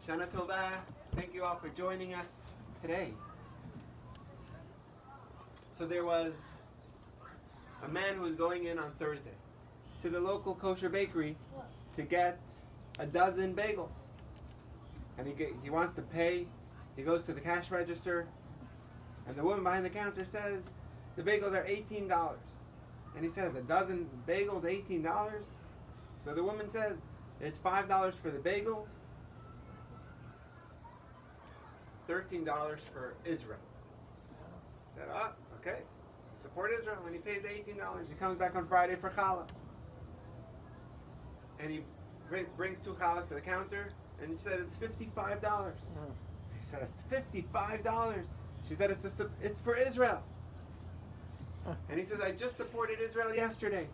Shana Tova, thank you all for joining us today. So there was a man who was going in on Thursday to the local kosher bakery to get a dozen bagels. And he wants to pay. He goes to the cash register, and the woman behind the counter says, the bagels are $18. And he says, a dozen bagels, $18? So the woman says, it's $5 for the bagels, $13 for Israel. He said, okay, support Israel. And he pays the $18. He comes back on Friday for challah. And he brings 2 challahs to the counter, and he said, it's $55. He said, it's $55. She said, it's for Israel. And he says, I just supported Israel yesterday.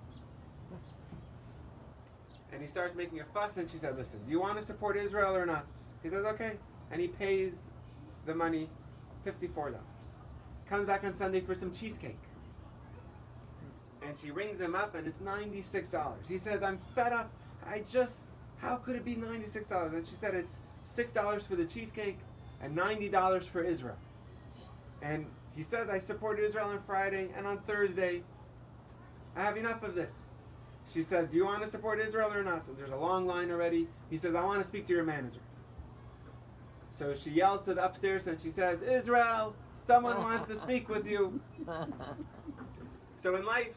And he starts making a fuss, and she said, listen, do you want to support Israel or not? He says, okay. And he pays the money, $54. Comes back on Sunday for some cheesecake. And she rings him up, and it's $96. He says, I'm fed up. How could it be $96? And she said, it's $6 for the cheesecake and $90 for Israel. And he says, I supported Israel on Friday, and on Thursday, I have enough of this. She says, do you want to support Israel or not? And there's a long line already. He says, I want to speak to your manager. So she yells to the upstairs, and she says, Israel, someone wants to speak with you. So in life,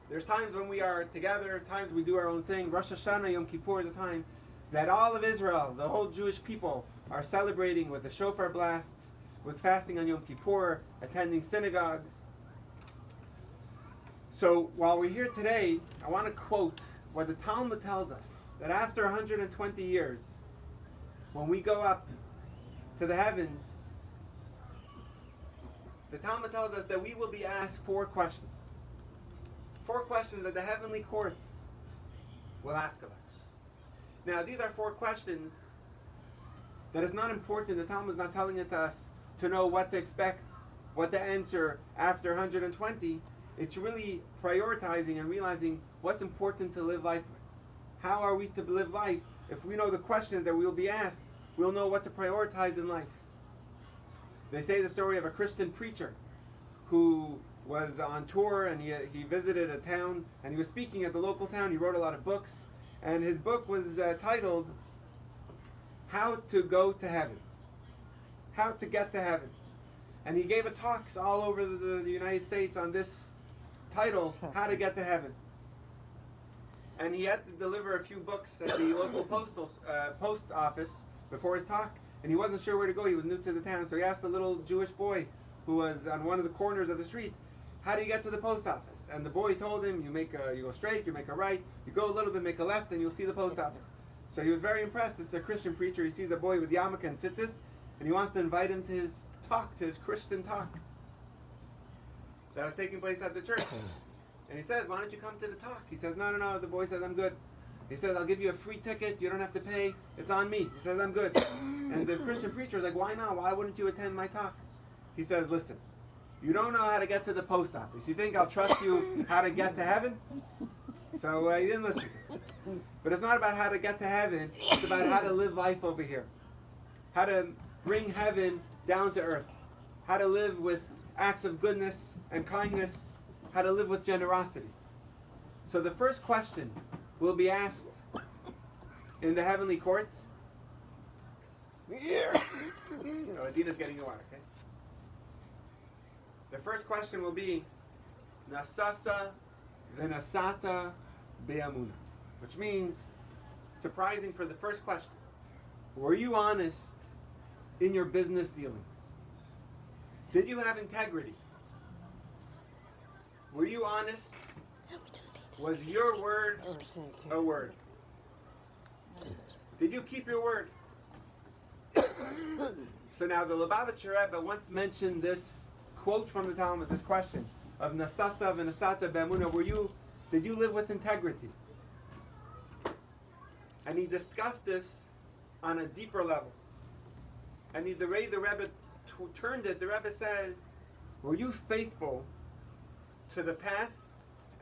there's times when we are together, times we do our own thing. Rosh Hashana, Yom Kippur is a time that all of Israel, the whole Jewish people, are celebrating with the shofar blasts, with fasting on Yom Kippur, attending synagogues. So while we're here today, I want to quote what the Talmud tells us, that after 120 years, when we go up to the heavens, the Talmud tells us that we will be asked 4 questions. 4 questions that the heavenly courts will ask of us. Now, these are 4 questions that is not important. The Talmud is not telling it to us to know what to expect, what to answer after 120. It's really prioritizing and realizing what's important to live life with. How are we to live life? If we know the questions that we will be asked, we'll know what to prioritize in life. They say the story of a Christian preacher who was on tour, and he visited a town, and he was speaking at the local town. He wrote a lot of books, and his book was titled How to Go to Heaven. How to Get to Heaven. And he gave talks all over the United States on this title, How to Get to Heaven. And he had to deliver a few books at the local post office before his talk, and he wasn't sure where to go. He was new to the town, so he asked a little Jewish boy who was on one of the corners of the streets, how do you get to the post office? And the boy told him, you go straight, you make a right, you go a little bit, make a left, and you'll see the post office. So he was very impressed. This is a Christian preacher. He sees a boy with yarmulke and tzitzis, and he wants to invite him to his talk, to his Christian talk that was taking place at the church. And he says, why don't you come to the talk? He says, no. The boy says, I'm good. He says, I'll give you a free ticket. You don't have to pay. It's on me. He says, I'm good. And the Christian preacher is like, why not? Why wouldn't you attend my talk? He says, listen, you don't know how to get to the post office. You think I'll trust you how to get to heaven? So he didn't listen. But it's not about how to get to heaven. It's about how to live life over here. How to bring heaven down to earth. How to live with acts of goodness and kindness. How to live with generosity. So the first question will be asked in the heavenly court. Adina's getting you water, okay? The first question will be Nasasa v'nasata be'amuna, which means, surprising for the first question, were you honest in your business dealings? Did you have integrity? Were you honest? Was your word a word? Did you keep your word? So now the Lubavitcher Rebbe once mentioned this quote from the Talmud, this question of Nasasa v'nasata be'amuna, did you live with integrity? And he discussed this on a deeper level. And the way the Rebbe turned it, the Rebbe said, were you faithful to the path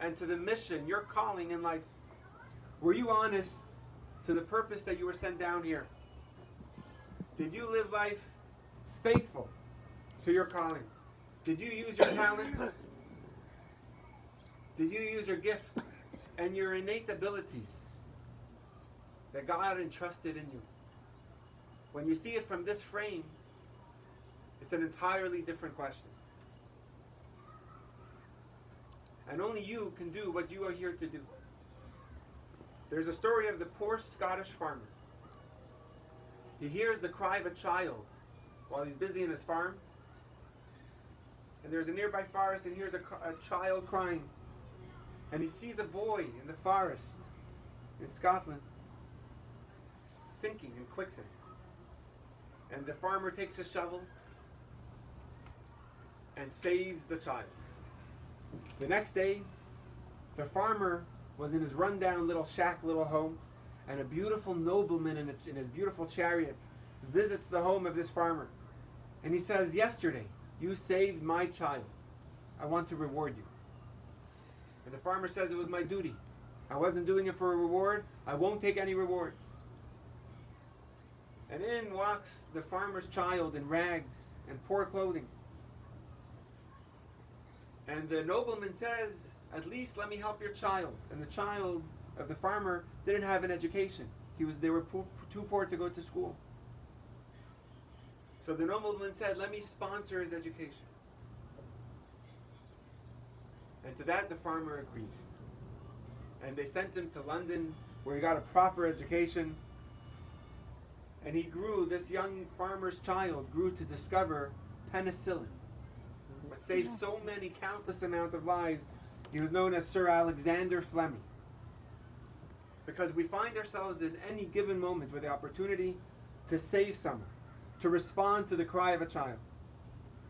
and to the mission, your calling in life? Were you honest to the purpose that you were sent down here? Did you live life faithful to your calling? Did you use your talents? Did you use your gifts and your innate abilities that God entrusted in you? When you see it from this frame, it's an entirely different question. And only you can do what you are here to do. There's a story of the poor Scottish farmer. He hears the cry of a child while he's busy in his farm. And there's a nearby forest and he hears a child crying. And he sees a boy in the forest in Scotland sinking in quicksand. And the farmer takes a shovel and saves the child. The next day, the farmer was in his rundown little shack, little home, and a beautiful nobleman in his beautiful chariot visits the home of this farmer. And he says, "Yesterday, you saved my child. I want to reward you." And the farmer says, "It was my duty. I wasn't doing it for a reward. I won't take any rewards." And in walks the farmer's child in rags and poor clothing. And the nobleman says, "At least let me help your child." And the child of the farmer didn't have an education. They were too poor to go to school. So the nobleman said, "Let me sponsor his education." And to that the farmer agreed. And they sent him to London, where he got a proper education. And he grew, this young farmer's child grew to discover penicillin, what saved so many, countless amount of lives. He was known as Sir Alexander Fleming. Because we find ourselves in any given moment with the opportunity to save someone, to respond to the cry of a child.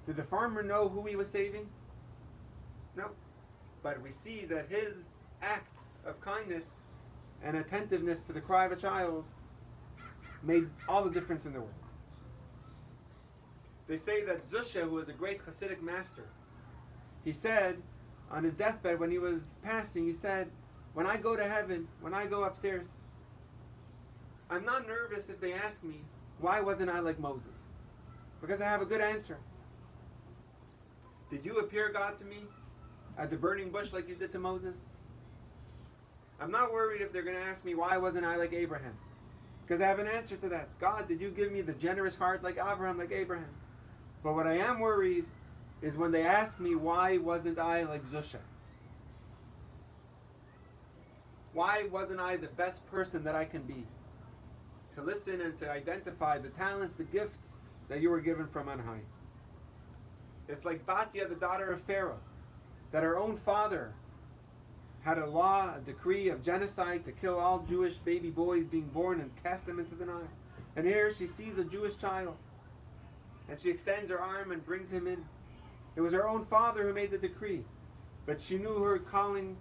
Did the farmer know who he was saving? No. But we see that his act of kindness and attentiveness to the cry of a child made all the difference in the world. They say that Zusha, who was a great Hasidic master, he said on his deathbed when he was passing, he said, "When I go to heaven, when I go upstairs, I'm not nervous if they ask me, why wasn't I like Moses? Because I have a good answer. Did you appear, God, to me at the burning bush like you did to Moses? I'm not worried if they're going to ask me, why wasn't I like Abraham? Because I have an answer to that. God, did you give me the generous heart like Abraham, like Abraham? But what I am worried is when they ask me, why wasn't I like Zusha? Why wasn't I the best person that I can be? To listen and to identify the talents, the gifts that you were given from on high." It's like Batya, the daughter of Pharaoh, that her own father had a law, a decree of genocide to kill all Jewish baby boys being born and cast them into the Nile. And here she sees a Jewish child, and she extends her arm and brings him in. It was her own father who made the decree, but she knew her calling,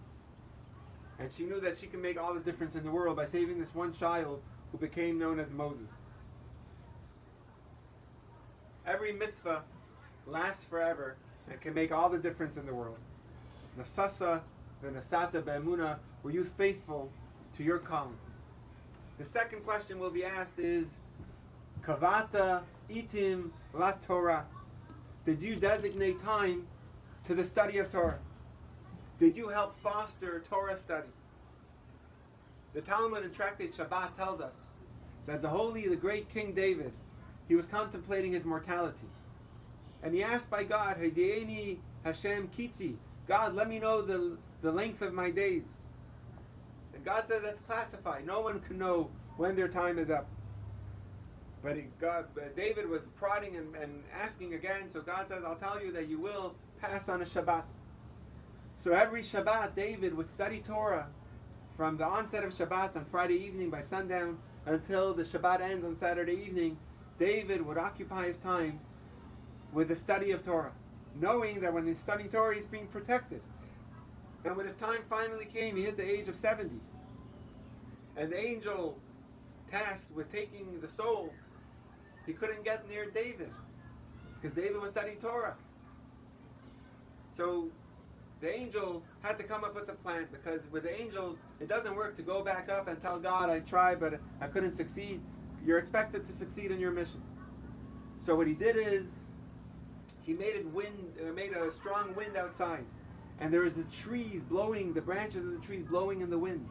and she knew that she can make all the difference in the world by saving this one child who became known as Moses. Every mitzvah lasts forever and can make all the difference in the world. Nasasa v'nasata be'emuna, were you faithful to your calling? The second question will be asked is, Kavata itim la Torah. Did you designate time to the study of Torah? Did you help foster Torah study? The Talmud in Tractate Shabbat tells us that the great King David, he was contemplating his mortality. And he asked by God, Hedieni Hashem Kitzi, God, let me know the length of my days. And God says that's classified. No one can know when their time is up. But David was prodding and asking again, so God says, I'll tell you that you will pass on a Shabbat. So every Shabbat, David would study Torah from the onset of Shabbat on Friday evening by sundown until the Shabbat ends on Saturday evening. David would occupy his time with the study of Torah, knowing that when he's studying Torah, he's being protected. And when his time finally came, he hit the age of 70. And the angel tasked with taking the souls, he couldn't get near David because David was studying Torah. So the angel had to come up with a plan, because with the angels, it doesn't work to go back up and tell God, I tried, but I couldn't succeed. You're expected to succeed in your mission. So what he did is, he made a strong wind outside. And there was the trees blowing, the branches of the trees blowing in the wind.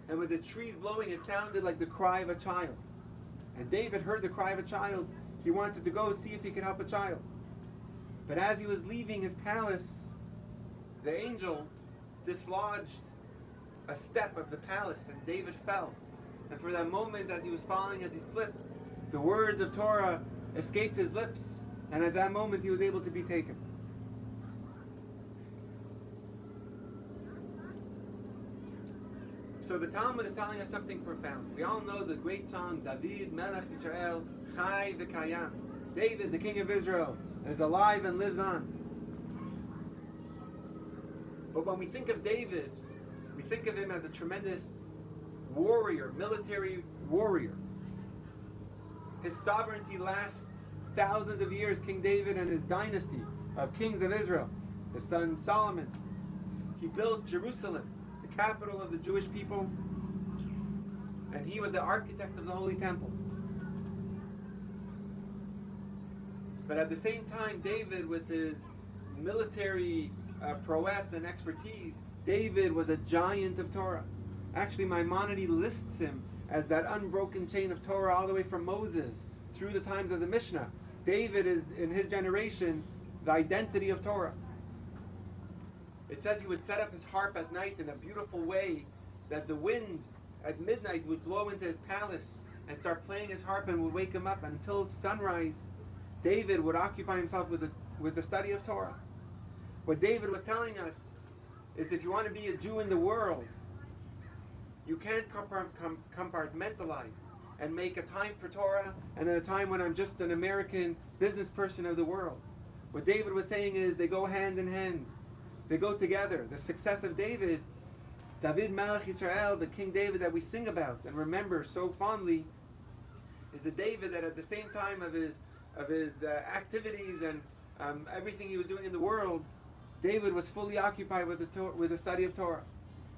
And with the trees blowing, it sounded like the cry of a child. And David heard the cry of a child. He wanted to go see if he could help a child. But as he was leaving his palace, the angel dislodged a step of the palace, and David fell. And for that moment, as he was falling, as he slipped, the words of Torah escaped his lips, and at that moment he was able to be taken. So the Talmud is telling us something profound. We all know the great song, David Melech Yisrael Chai V'Kayam. David, the king of Israel, is alive and lives on. But when we think of David, we think of him as a tremendous warrior, military warrior. His sovereignty lasts thousands of years. King David and his dynasty of kings of Israel, his son Solomon. He built Jerusalem, the capital of the Jewish people, and he was the architect of the Holy Temple. But at the same time, David, with his military prowess and expertise, David was a giant of Torah. Actually, Maimonides lists him as that unbroken chain of Torah all the way from Moses through the times of the Mishnah. David is, in his generation, the identity of Torah. It says he would set up his harp at night in a beautiful way, that the wind at midnight would blow into his palace and start playing his harp and would wake him up. And until sunrise, David would occupy himself with the study of Torah. What David was telling us is, if you want to be a Jew in the world, you can't compartmentalize and make a time for Torah and a time when I'm just an American business person of the world. What David was saying is, they go hand in hand. They go together. The success of David, David Melech Yisrael, the King David that we sing about and remember so fondly, is the David that at the same time of his activities and everything he was doing in the world, David was fully occupied with the study of Torah.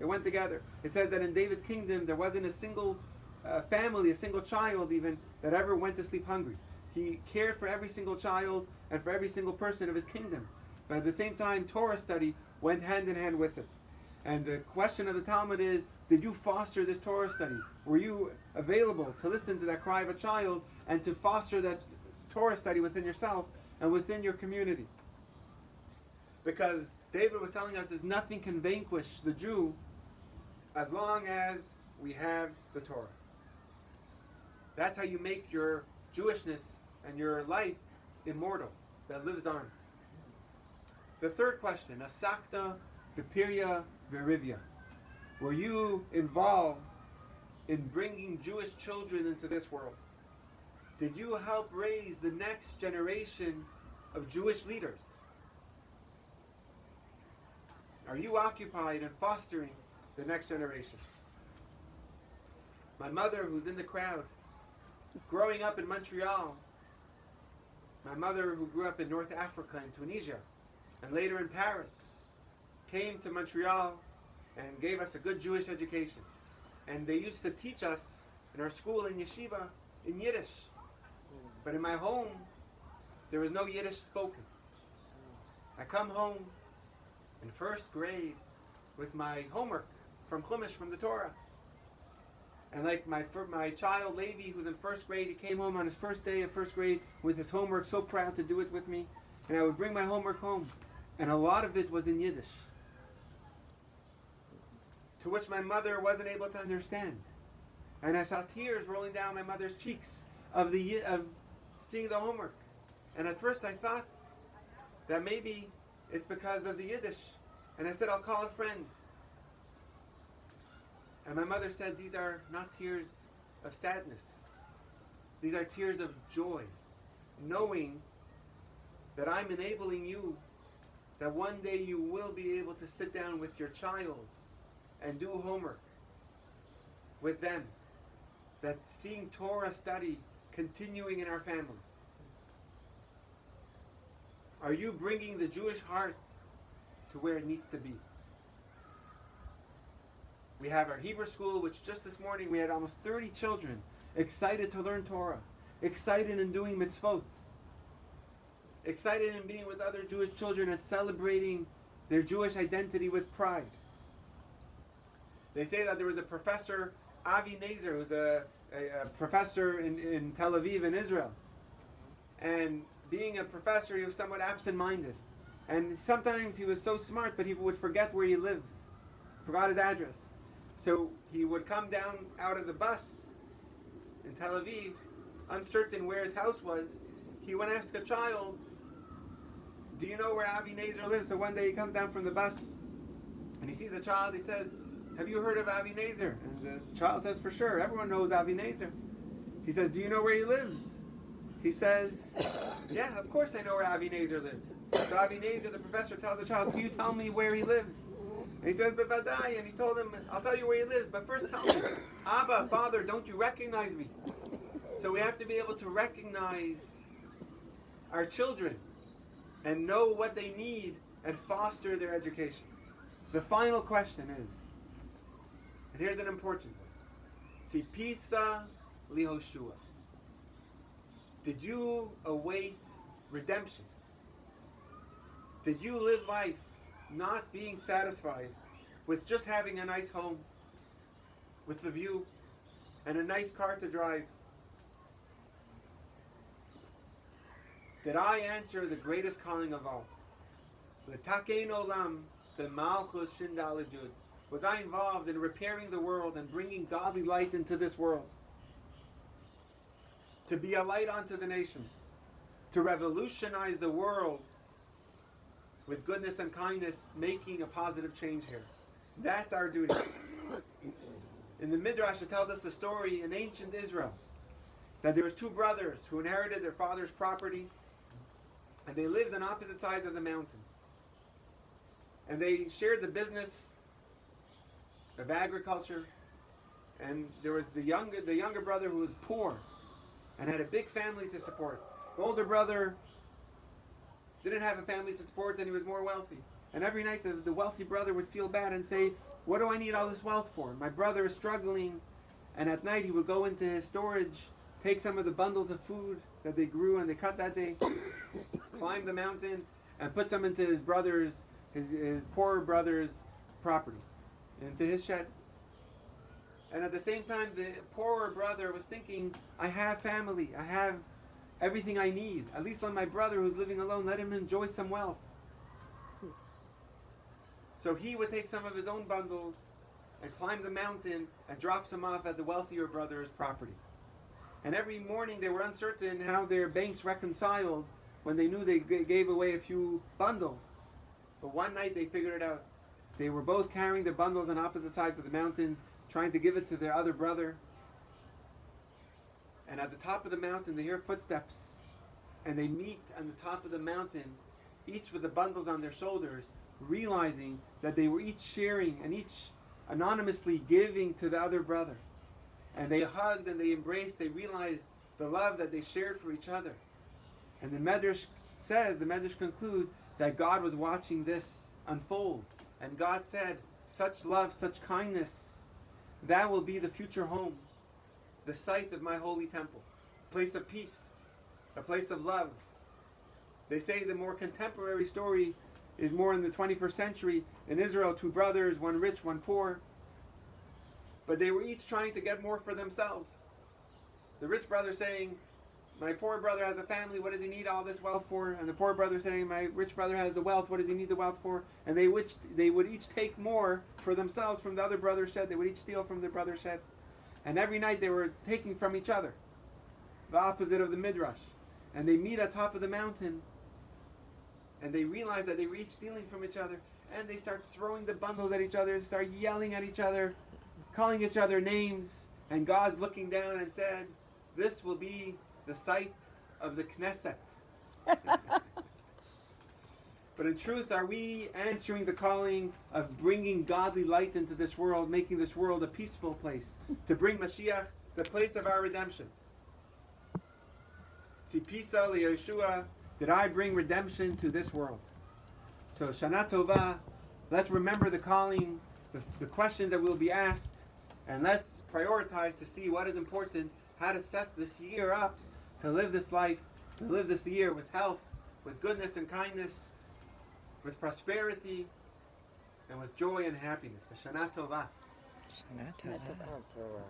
It went together. It says that in David's kingdom there wasn't a single family, a single child even, that ever went to sleep hungry. He cared for every single child and for every single person of his kingdom. But at the same time, Torah study went hand in hand with it. And the question of the Talmud is, did you foster this Torah study? Were you available to listen to that cry of a child and to foster that Torah study within yourself and within your community? Because David was telling us, is nothing can vanquish the Jew as long as we have the Torah. That's how you make your Jewishness and your life immortal, that lives on. The third question, Asakta B'Pirya V'Rivya. Were you involved in bringing Jewish children into this world? Did you help raise the next generation of Jewish leaders? Are you occupied in fostering the next generation? My mother, who's in the crowd, growing up in Montreal, my mother who grew up in North Africa and Tunisia, and later in Paris, came to Montreal and gave us a good Jewish education. And they used to teach us in our school in yeshiva in Yiddish. But in my home, there was no Yiddish spoken. I come home in first grade with my homework from Chumash, from the Torah. And like my child Levi, who's in first grade, he came home on his first day of first grade with his homework, so proud to do it with me. And I would bring my homework home. And a lot of it was in Yiddish, to which my mother wasn't able to understand. And I saw tears rolling down my mother's cheeks of seeing the homework. And at first I thought that maybe it's because of the Yiddish. And I said, I'll call a friend. And my mother said, these are not tears of sadness. These are tears of joy, knowing that I'm enabling you, that one day you will be able to sit down with your child and do homework with them. That seeing Torah study continuing in our family. Are you bringing the Jewish heart to where it needs to be? We have our Hebrew school, which just this morning we had almost 30 children excited to learn Torah. excited in doing mitzvot, excited in being with other Jewish children and celebrating their Jewish identity with pride. They say that there was a professor, Avi Nezer, who was a professor in Tel Aviv in Israel. And being a professor, he was somewhat absent-minded. And sometimes he was so smart, but he would forget where he lives, forgot his address. So he would come down out of the bus in Tel Aviv, uncertain where his house was. He would ask a child, do you know where Avi Nezer lives? So one day he comes down from the bus, and he sees a child. He says, have you heard of Avi Nezer? And the child says, for sure, everyone knows Avi Nezer. He says, do you know where he lives? He says, yeah, of course I know where Avi Nezer lives. So Avi Nezer, the professor, tells the child, can you tell me where he lives? And he says, Bevadai, and he told him, I'll tell you where he lives, but first tell me, Abba, Father, don't you recognize me? So we have to be able to recognize our children and know what they need and foster their education. The final question is, and here's an important one, Tzipisa lihoshua. Did you await redemption? Did you live life not being satisfied with just having a nice home, with the view, and a nice car to drive? Did I answer the greatest calling of all? L'takein olam b'malchus shin daled. Was I involved in repairing the world and bringing godly light into this world? To be a light unto the nations, to revolutionize the world with goodness and kindness, making a positive change here. That's our duty. In the Midrash, it tells us a story in ancient Israel that there was two brothers who inherited their father's property, and they lived on opposite sides of the mountains. And they shared the business of agriculture, and there was the younger brother who was poor and had a big family to support. The older brother didn't have a family to support, and he was more wealthy. And every night the wealthy brother would feel bad and say, what do I need all this wealth for? My brother is struggling. And at night he would go into his storage, take some of the bundles of food that they grew and they cut that day, climb the mountain, and put some into his poorer brother's property, into his shed. And at the same time, the poorer brother was thinking, I have family, I have everything I need. At least let my brother who's living alone, let him enjoy some wealth. So he would take some of his own bundles and climb the mountain and drop some off at the wealthier brother's property. And every morning they were uncertain how their banks reconciled when they knew they gave away a few bundles. But one night they figured it out. They were both carrying their bundles on opposite sides of the mountains, trying to give it to their other brother. And at the top of the mountain they hear footsteps. And they meet on the top of the mountain, each with the bundles on their shoulders, realizing that they were each sharing and each anonymously giving to the other brother. And they hugged and they embraced. They realized the love that they shared for each other. And the Medrash concludes that God was watching this unfold. And God said, such love, such kindness, that will be the future home, the site of my holy temple, a place of peace, a place of love. They say the more contemporary story is more in the 21st century. In Israel, two brothers, one rich, one poor. But they were each trying to get more for themselves. The rich brother saying, my poor brother has a family, what does he need all this wealth for? And the poor brother saying, my rich brother has the wealth, what does he need the wealth for? And they would each take more for themselves from the other brother's shed. They would each steal from their brother's shed. And every night they were taking from each other, the opposite of the Midrash. And they meet at top of the mountain, and they realize that they were each stealing from each other, and they start throwing the bundles at each other, start yelling at each other, calling each other names. And God's looking down and said, this will be the site of the Knesset. But in truth, are we answering the calling of bringing godly light into this world, making this world a peaceful place, to bring Mashiach, the place of our redemption? Tzipisa liYeshua, did I bring redemption to this world? So Shana Tova, let's remember the calling, the questions that will be asked, and let's prioritize to see what is important, how to set this year up to live this life, to live this year with health, with goodness and kindness, with prosperity, and with joy and happiness. Hashana Tova. Hashana Tova.